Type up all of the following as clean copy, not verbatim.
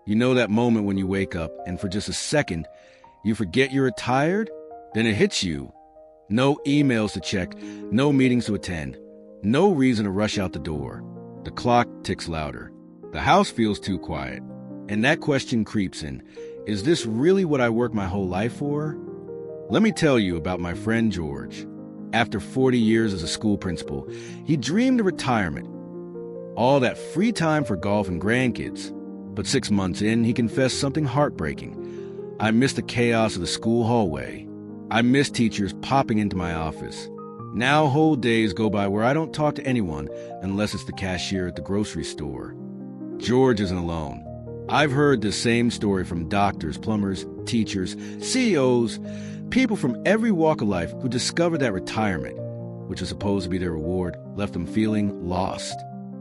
You know that moment when you wake up and for just a second, you forget you're retired? Then it hits you. No emails to check, no meetings to attend, no reason to rush out the door. The clock ticks louder. The house feels too quiet. And that question creeps in. Is this really what I worked my whole life for? Let me tell you about my friend George. After 40 years as a school principal, he dreamed of retirement. All that free time for golf and grandkids. But 6 months in, he confessed something heartbreaking. I miss the chaos of the school hallway. I miss teachers popping into my office. Now whole days go by where I don't talk to anyone unless it's the cashier at the grocery store. George isn't alone. I've heard the same story from doctors, plumbers, teachers, CEOs, people from every walk of life who discovered that retirement, which is supposed to be their reward, left them feeling lost.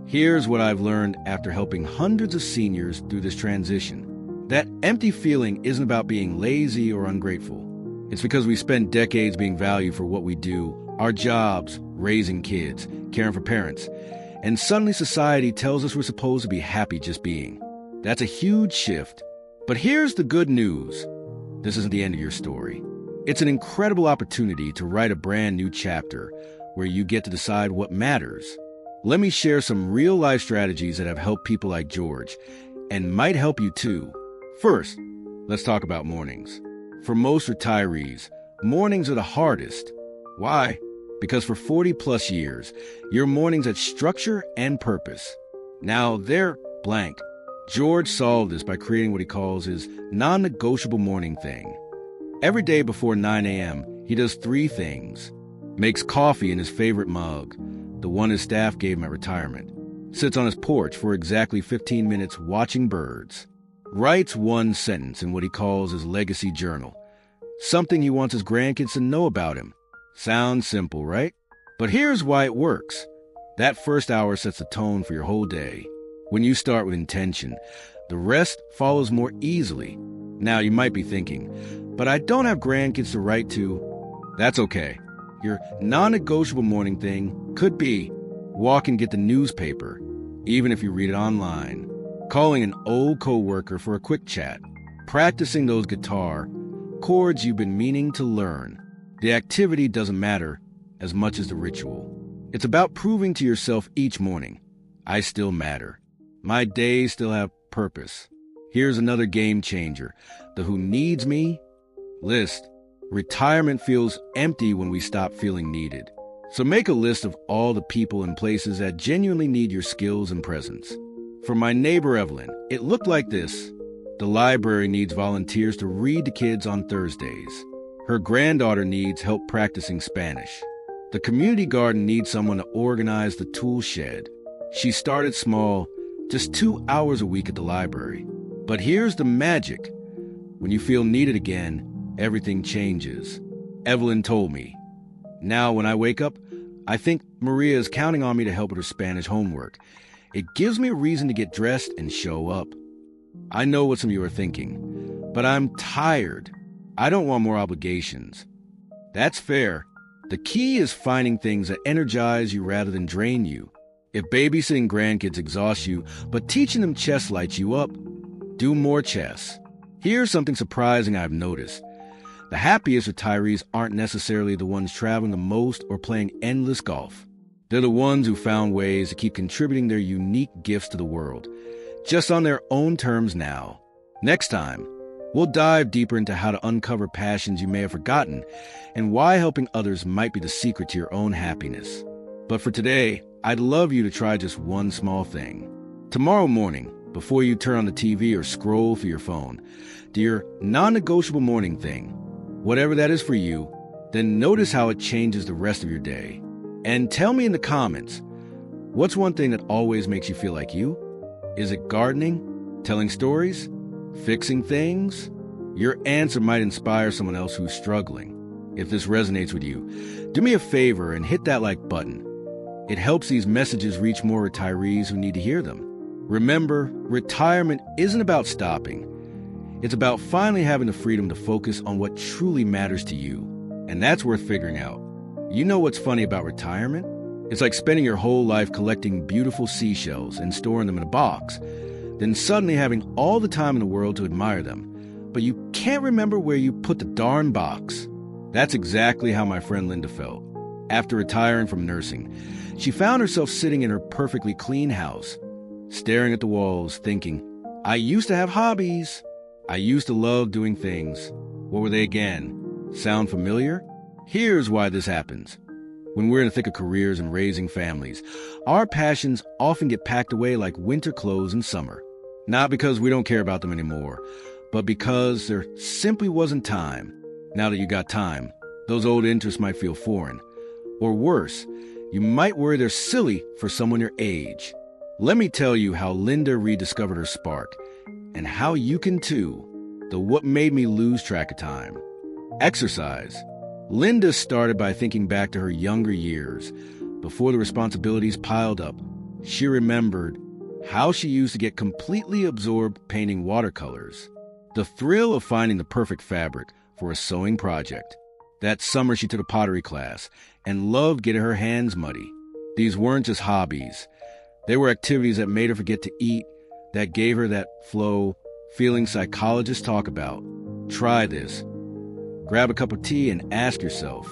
Here's what I've learned after helping hundreds of seniors through this transition. That empty feeling isn't about being lazy or ungrateful. It's because we spent decades being valued for what we do, our jobs, raising kids, caring for parents, and suddenly society tells us we're supposed to be happy just being. That's a huge shift. But here's the good news. This isn't the end of your story. It's an incredible opportunity to write a brand new chapter where you get to decide what matters. Let me share some real-life strategies that have helped people like George and might help you too. First, let's talk about mornings. For most retirees, mornings are the hardest. Why? Because for 40-plus years, your mornings had structure and purpose. Now they're blank. George solved this by creating what he calls his non-negotiable morning thing. Every day before 9 a.m., he does 3 things. Makes coffee in his favorite mug, the one his staff gave him at retirement. Sits on his porch for exactly 15 minutes watching birds. Writes 1 sentence in what he calls his legacy journal. Something he wants his grandkids to know about him. Sounds simple, right? But here's why it works. That first hour sets the tone for your whole day. When you start with intention, the rest follows more easily. Now you might be thinking, but I don't have grandkids to write to. That's okay. Your non-negotiable morning thing could be walk and get the newspaper, even if you read it online. Calling an old coworker for a quick chat. Practicing those guitar chords you've been meaning to learn. The activity doesn't matter as much as the ritual. It's about proving to yourself each morning, I still matter. My days still have purpose. Here's another game changer. The who needs me list. Retirement feels empty when we stop feeling needed. So make a list of all the people and places that genuinely need your skills and presence. For my neighbor Evelyn, it looked like this. The library needs volunteers to read to kids on Thursdays. Her granddaughter needs help practicing Spanish. The community garden needs someone to organize the tool shed. She started small, just 2 hours a week at the library. But here's the magic. When you feel needed again, everything changes. Evelyn told me. Now when I wake up, I think Maria is counting on me to help with her Spanish homework. It gives me a reason to get dressed and show up. I know what some of you are thinking, but I'm tired. I don't want more obligations. That's fair. The key is finding things that energize you rather than drain you. If babysitting grandkids exhausts you, but teaching them chess lights you up, do more chess. Here's something surprising I've noticed. The happiest retirees aren't necessarily the ones traveling the most or playing endless golf. They're the ones who found ways to keep contributing their unique gifts to the world, just on their own terms now. Next time, we'll dive deeper into how to uncover passions you may have forgotten and why helping others might be the secret to your own happiness. But for today, I'd love you to try just one small thing. Tomorrow morning, before you turn on the TV or scroll through your phone, do your non-negotiable morning thing. Whatever that is for you, then notice how it changes the rest of your day. And tell me in the comments, what's one thing that always makes you feel like you? Is it gardening? Telling stories? Fixing things? Your answer might inspire someone else who's struggling. If this resonates with you, do me a favor and hit that like button. It helps these messages reach more retirees who need to hear them. Remember, retirement isn't about stopping. It's about finally having the freedom to focus on what truly matters to you. And that's worth figuring out. You know what's funny about retirement? It's like spending your whole life collecting beautiful seashells and storing them in a box. then suddenly having all the time in the world to admire them, but you can't remember where you put the darn box. That's exactly how my friend Linda felt. After retiring from nursing, she found herself sitting in her perfectly clean house, staring at the walls, thinking, I used to have hobbies. I used to love doing things. What were they again? Sound familiar? Here's why this happens. When we're in the thick of careers and raising families, our passions often get packed away like winter clothes in summer. Not because we don't care about them anymore, but because there simply wasn't time. Now that you got time, those old interests might feel foreign. Or worse, you might worry they're silly for someone your age. Let me tell you how Linda rediscovered her spark, and how you can too, though what made me lose track of time. Exercise. Linda started by thinking back to her younger years, before the responsibilities piled up. She remembered how she used to get completely absorbed painting watercolors. The thrill of finding the perfect fabric for a sewing project. That summer she took a pottery class and loved getting her hands muddy. These weren't just hobbies. They were activities that made her forget to eat, that gave her that flow feeling psychologists talk about. Try this. Grab a cup of tea and ask yourself,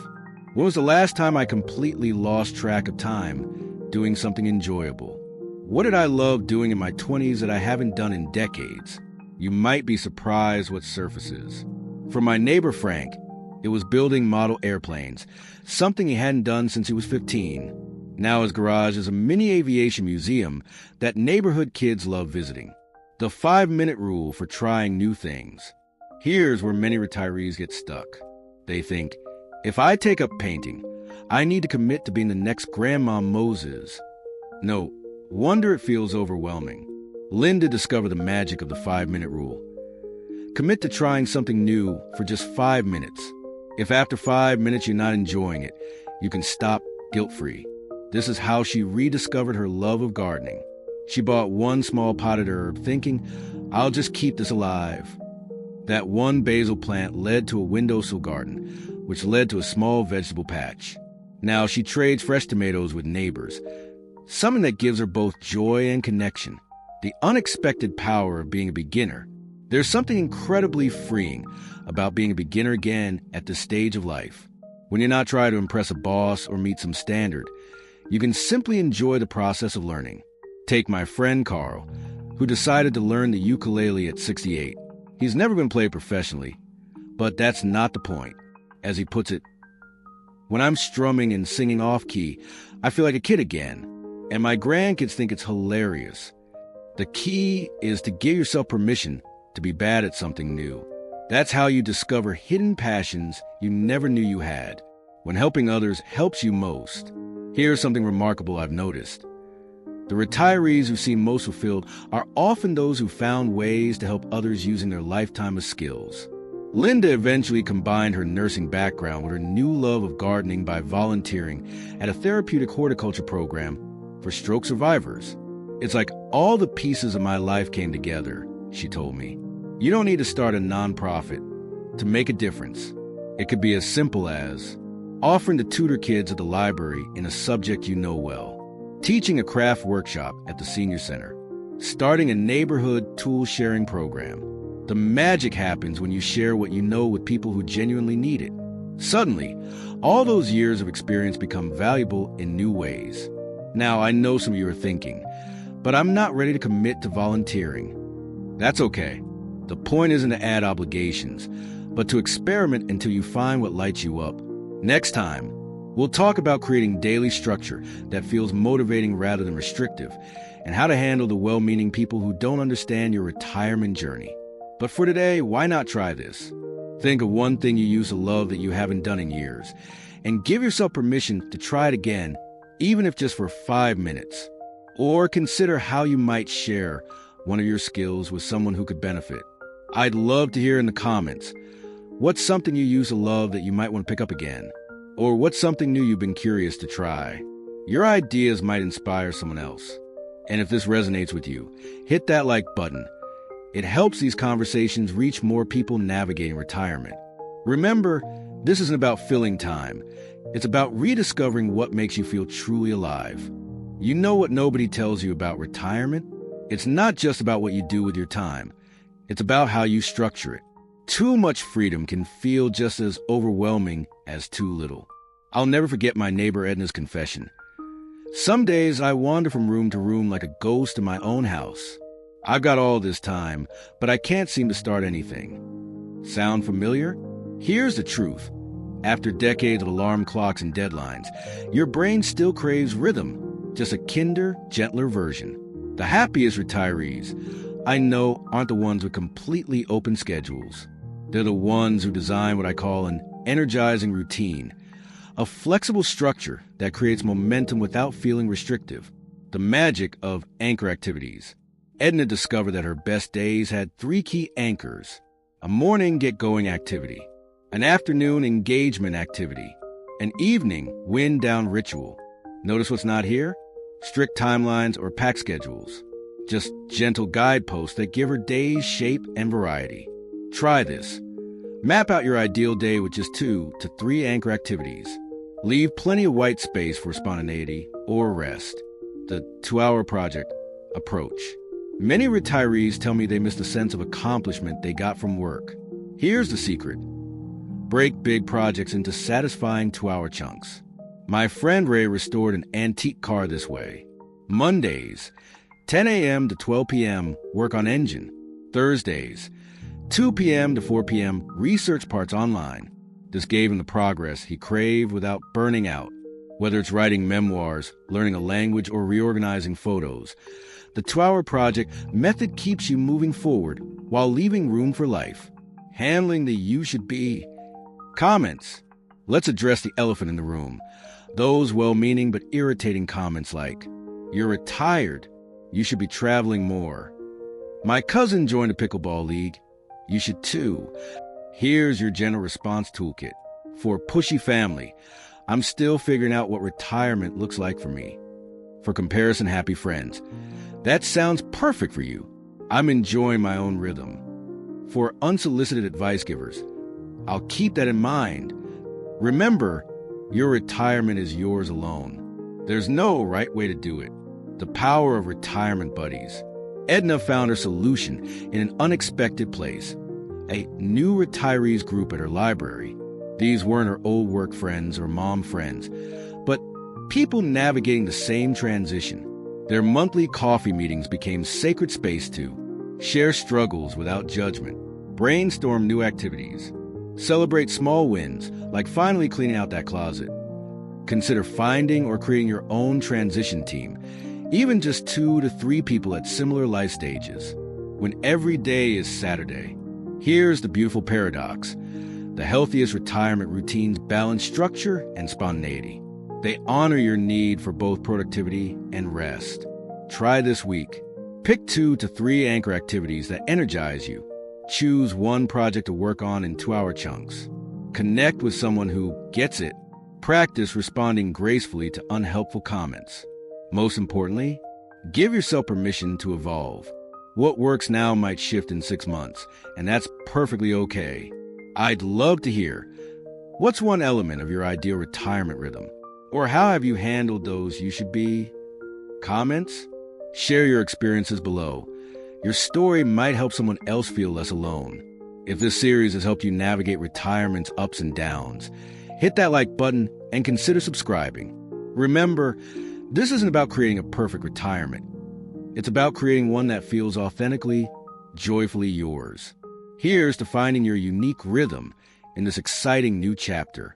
when was the last time I completely lost track of time doing something enjoyable? What did I love doing in my 20s that I haven't done in decades? You might be surprised what surfaces. For my neighbor Frank, it was building model airplanes, something he hadn't done since he was 15. Now his garage is a mini aviation museum that neighborhood kids love visiting. The 5-minute rule for trying new things. Here's where many retirees get stuck. They think, if I take up painting, I need to commit to being the next Grandma Moses. No wonder it feels overwhelming. Linda discovered the magic of the 5-minute rule. Commit to trying something new for just 5 minutes. If after 5 minutes you're not enjoying it, you can stop guilt-free. This is how she rediscovered her love of gardening. She bought one small potted herb, thinking, I'll just keep this alive. That one basil plant led to a windowsill garden, which led to a small vegetable patch. Now she trades fresh tomatoes with neighbors, something that gives her both joy and connection. The unexpected power of being a beginner. There's something incredibly freeing about being a beginner again at this stage of life. When you're not trying to impress a boss or meet some standard, you can simply enjoy the process of learning. Take my friend Carl, who decided to learn the ukulele at 68. He's never been played professionally, but that's not the point. As he puts it, when I'm strumming and singing off-key, I feel like a kid again, and my grandkids think it's hilarious. The key is to give yourself permission to be bad at something new. That's how you discover hidden passions you never knew you had, when helping others helps you most. Here's something remarkable I've noticed. The retirees who seem most fulfilled are often those who found ways to help others using their lifetime of skills. Linda eventually combined her nursing background with her new love of gardening by volunteering at a therapeutic horticulture program for stroke survivors. It's like all the pieces of my life came together, she told me. You don't need to start a nonprofit to make a difference. It could be as simple as offering to tutor kids at the library in a subject you know well, teaching a craft workshop at the senior center, starting a neighborhood tool-sharing program. The magic happens when you share what you know with people who genuinely need it. Suddenly, all those years of experience become valuable in new ways. Now, I know some of you are thinking, but I'm not ready to commit to volunteering. That's okay. The point isn't to add obligations, but to experiment until you find what lights you up. Next time, we'll talk about creating daily structure that feels motivating rather than restrictive, and how to handle the well-meaning people who don't understand your retirement journey. But for today, why not try this? Think of one thing you used to love that you haven't done in years, and give yourself permission to try it again, even if just for 5 minutes. Or consider how you might share one of your skills with someone who could benefit. I'd love to hear in the comments, what's something you used to love that you might want to pick up again? Or what's something new you've been curious to try? Your ideas might inspire someone else. And if this resonates with you, hit that like button. It helps these conversations reach more people navigating retirement. Remember, this isn't about filling time. It's about rediscovering what makes you feel truly alive. You know what nobody tells you about retirement? It's not just about what you do with your time. It's about how you structure it. Too much freedom can feel just as overwhelming as too little. I'll never forget my neighbor Edna's confession. Some days I wander from room to room like a ghost in my own house. I've got all this time, but I can't seem to start anything. Sound familiar? Here's the truth. After decades of alarm clocks and deadlines, your brain still craves rhythm, just a kinder, gentler version. The happiest retirees I know aren't the ones with completely open schedules. They're the ones who design what I call an energizing routine, a flexible structure that creates momentum without feeling restrictive. The magic of anchor activities. Edna discovered that her best days had 3 key anchors: a morning get-going activity, an afternoon engagement activity, an evening wind-down ritual. Notice what's not here? Strict timelines or packed schedules. Just gentle guideposts that give her days shape and variety. Try this. Map out your ideal day with just 2 to 3 anchor activities. Leave plenty of white space for spontaneity or rest. The 2-hour project approach. Many retirees tell me they miss the sense of accomplishment they got from work. Here's the secret. Break big projects into satisfying 2-hour chunks. My friend Ray restored an antique car this way. Mondays, 10 a.m. to 12 p.m., work on engine. Thursdays, 2 p.m. to 4 p.m., research parts online. This gave him the progress he craved without burning out. Whether it's writing memoirs, learning a language, or reorganizing photos, the 2-hour project method keeps you moving forward while leaving room for life. Handling the you should be. Comments. Let's address the elephant in the room. Those well-meaning but irritating comments like, "You're retired. You should be traveling more." "My cousin joined a pickleball league. You should too." Here's your general response toolkit. For pushy family, I'm still figuring out what retirement looks like for me. For comparison happy friends, that sounds perfect for you. I'm enjoying my own rhythm. For unsolicited advice givers, I'll keep that in mind. Remember, your retirement is yours alone. There's no right way to do it. The power of retirement buddies. Edna found her solution in an unexpected place. A new retirees group at her library. These weren't her old work friends or mom friends, but people navigating the same transition. Their monthly coffee meetings became sacred space to share struggles without judgment, brainstorm new activities, celebrate small wins like finally cleaning out that closet. Consider finding or creating your own transition team, even just 2 to 3 people at similar life stages. When every day is Saturday. Here's the beautiful paradox. The healthiest retirement routines balance structure and spontaneity. They honor your need for both productivity and rest. Try this week. Pick 2 to 3 anchor activities that energize you. Choose one project to work on in 2-hour chunks. Connect with someone who gets it. Practice responding gracefully to unhelpful comments. Most importantly, give yourself permission to evolve. What works now might shift in 6 months, and that's perfectly okay. I'd love to hear, what's one element of your ideal retirement rhythm? Or how have you handled those you should be? Comments? Share your experiences below. Your story might help someone else feel less alone. If this series has helped you navigate retirement's ups and downs, hit that like button and consider subscribing. Remember, this isn't about creating a perfect retirement. It's about creating one that feels authentically, joyfully yours. Here's to finding your unique rhythm in this exciting new chapter.